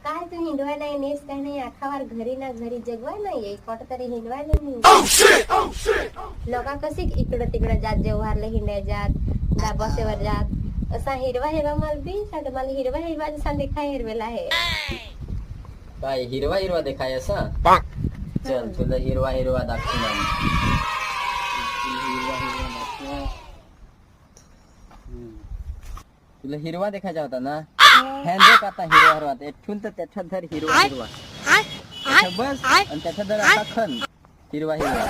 काय तू हिंडवायला येणेस काय नाही आखावर घरी ना घरी जगवाय नाही कोट तरी हिंडवायला नाही लोका कशी इकडं तिकडं जात जेव्हारला हिंडाय जात डाबासेवर जात असा हिरवा हिरवा मला बी सांग मला हिरवा हिरवा जसा दिखाय हिरवेला आहे काय हिरवा हिरवा देखाय असा चल तुला हिरवा हिरवा दाखवून तुला हिरवा देखायचा होता ना हॅन्ड आता हिरवा हिरवा एठून तर त्याच्यात धर हिरवा हिरवा बस आणि त्याच्यात धर आता खन हिरवा हिरवा